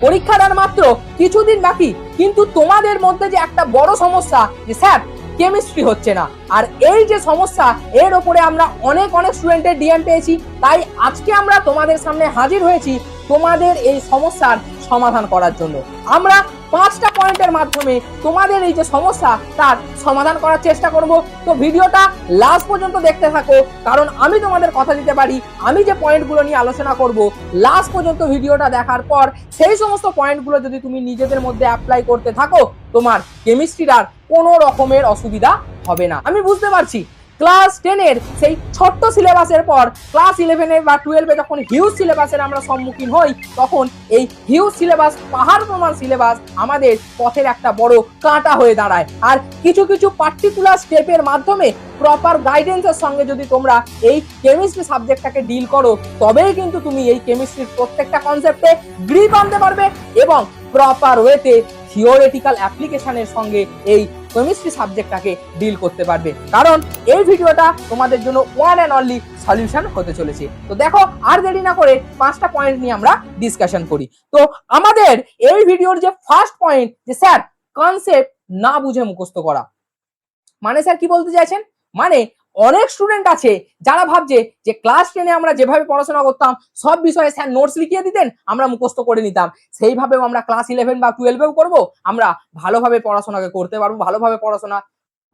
পরীক্ষার আর মাত্র কিছুদিন বাকি, কিন্তু তোমাদের মধ্যে যে একটা বড় সমস্যা যে স্যার কেমিস্ট্রি হচ্ছে না, আর এই যে সমস্যা এর উপরে আমরা অনেক স্টুডেন্টের ডিএম পেয়েছি। তাই আজকে আমরা তোমাদের সামনে হাজির হয়েছি তোমাদের এই সমস্যার সমাধান করার জন্য। আমরা 5টা পয়েন্টের মাধ্যমে তোমাদের এই যে সমস্যা তার সমাধান করার চেষ্টা করব। তো ভিডিওটা লাস্ট পর্যন্ত দেখতে থাকো, কারণ আমি তোমাদের কথা দিতে পারি আমি যে পয়েন্টগুলো নিয়ে আলোচনা করব লাস্ট পর্যন্ত ভিডিওটা দেখার পর সেই সমস্ত পয়েন্টগুলো যদি তুমি নিজেদের মধ্যে অ্যাপ্লাই করতে থাকো, তোমার কেমিস্ট্রির আর কোনো রকমের অসুবিধা হবে না। আমি বুঝতে পারছি ক্লাস 10-এর সেই ছোট্ট সিলেবাসের পর ক্লাস 11-এ বা 12-এ যখন হিউজ সিলেবাসের আমরা সম্মুখীন হই, তখন এই হিউজ সিলেবাস, পাহাড় প্রমাণ সিলেবাস আমাদের পথের একটা বড় কাঁটা হয়ে দাঁড়ায়। আর কিছু পার্টিকুলার স্টেপের মাধ্যমে প্রপার গাইডেন্সের সঙ্গে যদি তোমরা এই কেমিস্ট্রি সাবজেক্টটাকে ডিল করো, তবেই কিন্তু তুমি এই কেমিস্ট্রির প্রত্যেকটা কনসেপ্টে গ্রিপ আনতে পারবে এবং প্রপার ওয়েতে থিওরিটিক্যাল অ্যাপ্লিকেশনের সঙ্গে এই কেমিস্ট্রি সাবজেক্টটাকে ডিল করতে পারবে। কারণ এই ভিডিওটা তোমাদের জন্য ওয়ান অ্যান্ড অনলি সলিউশন হতে চলেছে। তো দেখো, আর দেরি না করে 5টা পয়েন্ট নিয়ে আমরা ডিসকাশন করি। তো আমাদের এই ভিডিওর যে ফার্স্ট পয়েন্ট, যে স্যার কনসেপ্ট না বুঝে মুখস্থ করা, মানে স্যার কি বলতে চাইছেন? মানে অনেক স্টুডেন্ট আছে যারা ভাবছে যে ক্লাস 10-এ আমরা যেভাবে পড়াশোনা করতাম সব বিষয়ে স্যার নোটস লিখিয়ে দিতেন, আমরা মুখস্থ করে নিতাম, সেইভাবেও আমরা ক্লাস 11 বা 12-এও করব, আমরা ভালোভাবে পড়াশোনাকে করতে পারবো,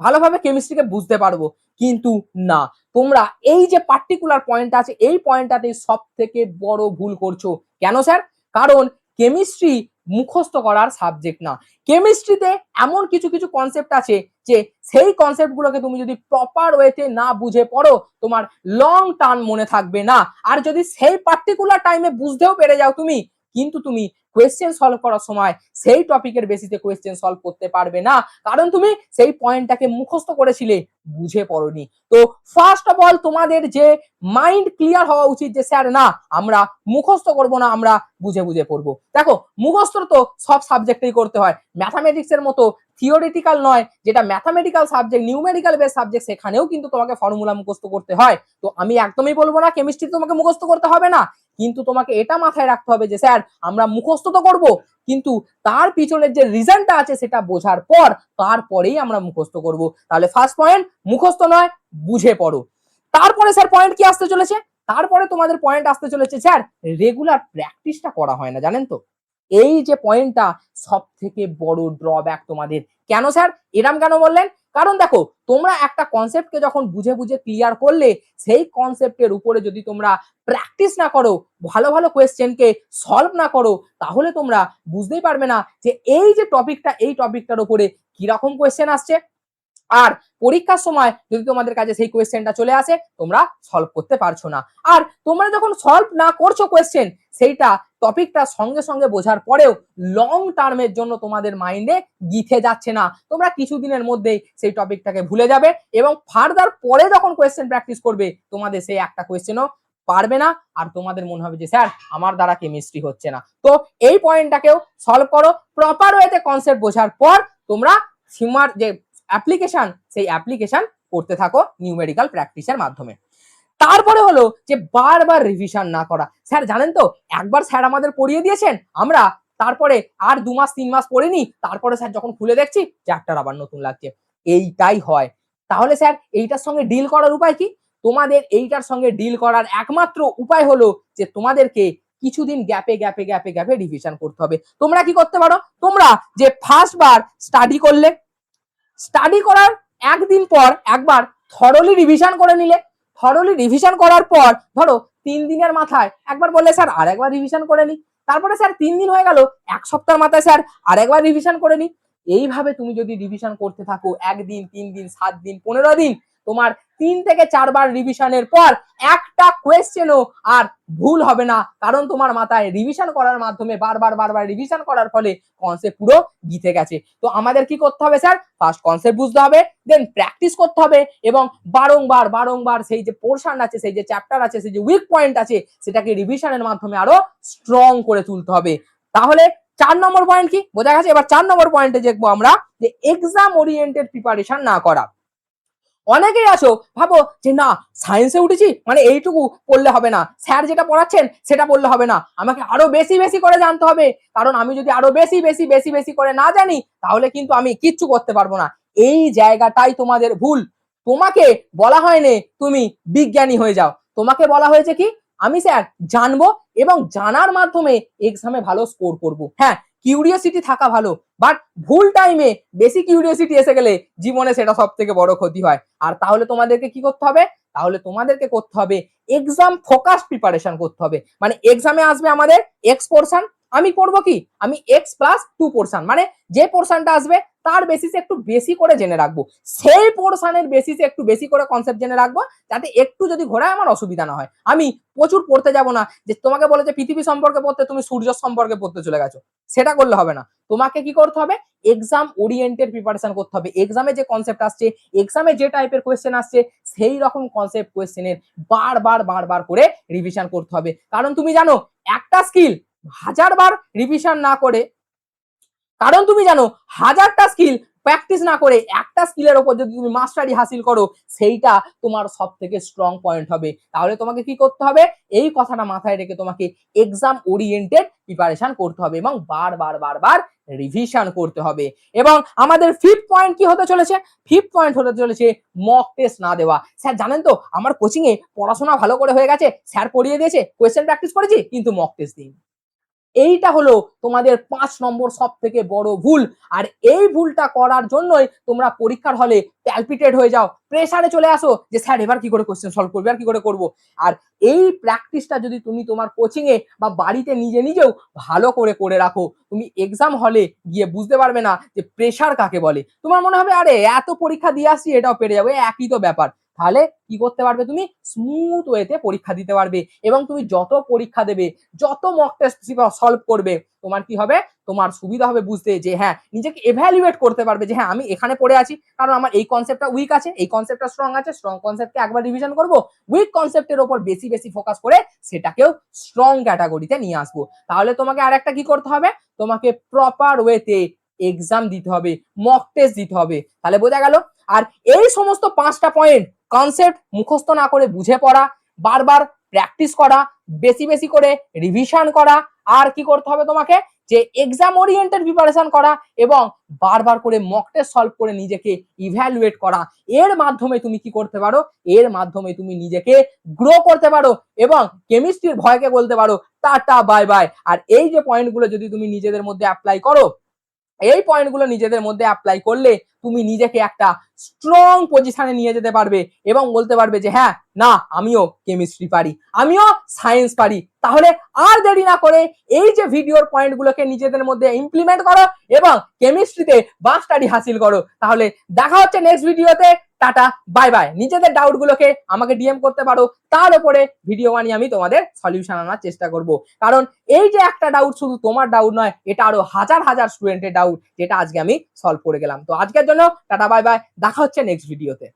ভালোভাবে কেমিস্ট্রিকে বুঝতে পারবো। কিন্তু না, তোমরা এই যে পার্টিকুলার পয়েন্ট আছে এই পয়েন্টটাতে সব থেকে বড় ভুল করছো। কেন স্যার? কারণ কেমিস্ট্রি মুখস্থ করার সাবজেক্ট না। কেমিস্ট্রিতে এমন কিছু কনসেপ্ট আছে যে সেই কনসেপ্ট গুলোকে তুমি যদি প্রপার ওয়েতে না বুঝে পড়ো, তোমার লং টার্ম মনে থাকবে না। আর যদি সেই পার্টিকুলার টাইমে বুঝতেও পেরে যাও তুমি, কিন্তু তুমি কোয়েশ্চেন সলভ করার সময় সেই টপিকের বেসিসে কোয়েশ্চেন সলভ করতে পারবে না, কারণ তুমি সেই পয়েন্টটাকে মুখস্থ করেছিলে, বুঝে পড়োনি। তো ফার্স্ট অফ অল তোমাদের যে মাইন্ড ক্লিয়ার হওয়া উচিত যে স্যার না, আমরা মুখস্থ করব না, আমরা বুঝে পড়বো। দেখো, মুখস্থ তো সব সাবজেক্টেই করতে হয়, ম্যাথামেটিক্স এর মতো থিওরিটিক্যাল নয়, যেটা mathematical subject, numerical base subject, সেখানেও কিন্তু তোমাকে ফর্মুলা মুখস্থ করতে হয়। তো আমি একদমই বলবো না কেমিস্ট্রি তোমাকে মুখস্থ করতে হবে না, কিন্তু তোমাকে এটা মাথায় রাখতে হবে যে স্যার আমরা মুখস্থ তো করবো, কিন্তু তার পিছনের যে রিজনটা আছে সেটা বোঝার পর তারপরেই আমরা মুখস্থ করব। তাহলে ফার্স্ট পয়েন্ট মুখস্থ নয়, বুঝে পড়ো। তারপরে স্যার পয়েন্ট কি আসতে চলেছে? তারপরে তোমাদের পয়েন্ট আসতে চলেছে স্যার রেগুলার প্র্যাকটিসটা করা হয় না, জানেন তো? এই যে পয়েন্টটা সব থেকে বড় ড্রব্যাক তোমাদের। কেন স্যার এরম কেন বললেন? কারণ দেখো, তোমরা একটা কনসেপ্টকে যখন বুঝে ক্লিয়ার করলে, সেই কনসেপ্টের উপরে যদি তোমরা প্র্যাকটিস না করো, ভালো কোয়েশ্চেনকে সলভ না করো, তাহলে তোমরা বুঝতেই পারবে না যে এই যে টপিকটা, এই টপিকটার উপরে কিরকম কোয়েশ্চেন আসছে। আর পরীক্ষার সময় যদি তোমাদের কাছে সেই কোয়েশ্চেনটা চলে আসে, তোমরা সলভ করতে পারছো না। আর তোমরা যখন সলভ না করছো কোয়েশ্চেন, সেইটা টপিকটা সঙ্গে বোঝার পরেও লং টার্মের জন্য তোমাদের মাইন্ডে গিথে যাচ্ছে না। তোমরা কিছুদিনের মধ্যেই সেই টপিকটাকে ভুলে যাবে এবং ফার্দার পরে যখন কোয়েশ্চেন প্র্যাকটিস করবে, তোমাদের সেই একটা কোয়েশ্চেনও পারবে না, আর তোমাদের মনে হবে যে স্যার আমার দ্বারা কেমিস্ট্রি হচ্ছে না। তো এই পয়েন্টটাকেও সলভ করো, প্রপার ওয়েতে কনসেপ্ট বোঝার পর তোমরা সিমার যে অ্যাপ্লিকেশন, সেই অ্যাপ্লিকেশন করতে থাকো নিউমেরিক্যাল প্র্যাকটিসের মাধ্যমে। তারপরে হলো যে বারবার রিভিশন না করা। স্যার জানেন তো, একবার স্যার আমাদের পড়িয়ে দিয়েছেন, আমরা তারপরে আর 2 মাস 3 মাস পড়িনি, তারপরে স্যার যখন খুলে দেখছি চ্যাপ্টার আবার নতুন লাগছে। এইটাই হয়। তাহলে স্যার এইটার সঙ্গে ডিল করার উপায় কি? তোমাদের এইটার সঙ্গে ডিল করার একমাত্র উপায় হলো যে তোমাদেরকে কিছুদিন গ্যাপে রিভিশন করতে হবে। তোমরা কি করতে পারো? তোমরা যে ফার্স্ট বার স্টাডি করলে, স্টাডি করার একদিন পর একবার থরলি রিভিশন করে নিলে, থরলি রিভিশন করার পর ধরো 3 দিনের মাথায় একবার বললে স্যার আরেকবার রিভিশন করে নি, তারপরে স্যার 3 দিন হয়ে গেল, এক সপ্তাহের মাথায় স্যার আরেকবার রিভিশন করে নি। এইভাবে তুমি যদি রিভিশন করতে থাকো 1 দিন, 3 দিন, 7 দিন, 15 দিন, তোমার 3 থেকে 4 বার রিভিশনের পর একটা কোয়েশ্চেনও আর ভুল হবে না, কারণ তোমার মাথায় রিভিশন করার মাধ্যমে বারবার রিভিশন করার ফলে কনসেপ্ট পুরো গিথে গেছে। তো আমাদের কি করতে হবে স্যার? ফার্স্ট কনসেপ্ট বুঝতে হবে, দেন প্র্যাকটিস করতে হবে এবং বারংবার সেই যে পোরশন আছে, সেই যে চ্যাপ্টার আছে, সেই যে উইক পয়েন্ট আছে, সেটাকে রিভিশনের মাধ্যমে আরো স্ট্রং করে তুলতে হবে। তাহলে 4 নম্বর পয়েন্ট কি বোঝা গেছে? এবার 4 নম্বর পয়েন্টে দেখবো আমরা যে এক্সাম ওরিয়েন্টেড প্রিপারেশন না করা। অনেকেই আছো ভাবো যে না, সায়েন্সে উঠেছি মানে এইটুকু পড়লে হবে না, স্যার যেটা পড়াচ্ছেন সেটা পড়লে হবে না, আমাকে আরো বেশি বেশি করে জানতে হবে, কারণ আমি যদি আরো বেশি বেশি বেশি বেশি করে না জানি তাহলে কিন্তু আমি কিচ্ছু করতে পারবো না। এই জায়গাটাই তোমাদের ভুল। তোমাকে বলা হয়নি তুমি বিজ্ঞানী হয়ে যাও, তোমাকে বলা হয়েছে কি আমি স্যার জানবো এবং জানার মাধ্যমে এক্সামে ভালো স্কোর করব। হ্যাঁ, কিউরিওসিটি থাকা ভালো, বাট ভুল টাইমে বেশি কিউরিওসিটি এসে গেলে জীবনে সেটা সব থেকে বড় ক্ষতি হয়। আর তাহলে তোমাদেরকে কি করতে হবে, তাহলে তোমাদেরকে করতে হবে এক্সাম ফোকাস প্রিপারেশন করতে হবে। মানে এক্সামে আসবে আমাদের এক্স পোর্শন, আমি করব কি আমি এক্স প্লাস 2 পোর্শন, মানে যে পোর্শনটা আসবে তার বেসিসে একটু বেশি করে জেনে রাখবো, সেই পোর্শনের বেসিসে একটু বেশি করে কনসেপ্ট জেনে রাখবো, যাতে একটু যদি ঘোরায় আমার অসুবিধা না হয়। আমি প্রচুর পড়তে যাব না, যে তোমাকে বলে যে পৃথিবী সম্পর্কে পড়তে তুমি সূর্য সম্পর্কে পড়তে চলে গেছো, সেটা করলে হবে না। তোমাকে কি করতে হবে, এক্সাম ওরিয়েন্টেড প্রিপারেশন করতে হবে। এক্সামে যে কনসেপ্ট আসছে, এক্সামে যে টাইপের কোয়েশ্চেন আসছে, সেই রকম কনসেপ্ট কোয়েশ্চেনের বারবার বারবার করে রিভিশন করতে হবে। কারণ তুমি জানো একটা স্কিল হাজারবার রিভিশন না করে, কারণ তুমি জানো হাজারটা স্কিল প্র্যাকটিস না করে একটা স্কিলের উপর যদি তুমি মাস্টারি হাসিল করো, সেইটা তোমার সব থেকে স্ট্রং পয়েন্ট হবে। তাহলে তোমাকে কি করতে হবে, এই কথাটা মাথায় রেখে তোমাকে এক্সাম ওরিয়েন্টেড প্রিপারেশন করতে হবে এবং বারবার বারবার রিভিশন করতে হবে। এবং আমাদের ফিফথ পয়েন্ট কি হতে চলেছে, ফিফথ পয়েন্ট হতে চলেছে মক টেস্ট না দেওয়া। স্যার জানেন তো আমার কোচিং এ পড়াশোনা ভালো করে হয়ে গেছে, স্যার পড়িয়ে দিয়েছে, কোয়েশ্চেন প্র্যাকটিস করেছি কিন্তু মক টেস্ট দিই। এইটা হলো তোমাদের 5 নম্বর সব থেকে বড় ভুল। আর এই ভুলটা করার জন্যই তোমরা পরীক্ষার হলে প্যালপিটেট হয়ে যাও, প্রেসারে চলে আসো যে স্যার এবার কি করে কোশ্চেন সলভ করবে, আর কি করে করব। আর এই প্র্যাকটিসটা যদি তুমি তোমার কোচিং এ বা বাড়িতে নিজে নিজেও ভালো করে করে রাখো, তুমি এক্সাম হলে গিয়ে বুঝতে পারবে না যে প্রেসার কাকে বলে। তোমার মনে হবে আরে এত পরীক্ষা দিয়ে আসছি এটাও পেরে যাবো, একই তো ব্যাপার। তাহলে কি করতে পারবে, তুমি স্মুথ ওয়েতে পরীক্ষা দিতে পারবে এবং তুমি যত পরীক্ষা দেবে, যত মক টেস্ট সলভ করবে, তোমার কি হবে, তোমার সুবিধা হবে বুঝতে, যে হ্যাঁ নিজেকে এভ্যালুয়েট করতে পারবে যে হ্যাঁ আমি এখানে পড়ে আছি কারণ আমার এই কনসেপ্টটা উইক আছে, এই কনসেপ্টটা স্ট্রং আছে, স্ট্রং কনসেপ্টকে একবার রিভিশন করব, উইক কনসেপ্টের উপর বেশি বেশি ফোকাস করে সেটাকেও স্ট্রং ক্যাটাগরিতে নিয়ে আসবো। তাহলে তোমাকে আরেকটা কি করতে হবে, তোমাকে প্রপার ওয়েতে এক্সাম দিতে হবে, মক টেস্ট দিতে হবে। তাহলে বোঝা গেল। আর এই সমস্ত 5টা পয়েন্ট, কনসেপ্ট মুখস্থ না করে বুঝে পড়া, বারবার প্র্যাকটিস করা, বেশি বেশি করে রিভিশন করা, আর কি করতে হবে তোমাকে, যে এক্সাম ওরিয়েন্টেড প্রিপারেশন করা এবং বারবার করে মক টেস্ট সলভ করে নিজেকে ইভ্যালুয়েট করা। এর মাধ্যমে তুমি কি করতে পারো, এর মাধ্যমে তুমি নিজেকে গ্রো করতে পারো এবং কেমিস্ট্রির ভয়কে বলতে পারো টাটা বাই বাই। আর এই যে পয়েন্টগুলো যদি তুমি নিজেদের মধ্যে অ্যাপ্লাই করো, এই পয়েন্টগুলো নিজেদের মধ্যে অ্যাপ্লাই করলে তুমি নিজেকে একটা স্ট্রং পজিশনে নিয়ে যেতে পারবে এবং বলতে পারবে যে হ্যাঁ না আমিও কেমিস্ট্রি পারি, আমিও সায়েন্স পারি। তাহলে আর দেরি না করে এই যে ভিডিওর পয়েন্টগুলোকে নিজেদের মধ্যে ইমপ্লিমেন্ট করো এবং কেমিস্ট্রিতে মাস্টারি হাসিল করো। তাহলে দেখা হচ্ছে নেক্সট ভিডিওতে, টাটা বাই বাই। নিজেদের ডাউট গুলোকে আমাকে ডিএম করতে পারো, তার উপরে ভিডিও বানিয়ে আমি তোমাদের সলিউশন আনার চেষ্টা করব। কারণ এই যে একটা ডাউট শুধু তোমার ডাউট নয়, এটা আরো হাজার হাজার স্টুডেন্টের ডাউট, যেটা আজকে আমি সলভ করে গেলাম। তো আজকের জন্য টাটা বাই বাই, দেখা হচ্ছে নেক্সট ভিডিওতে।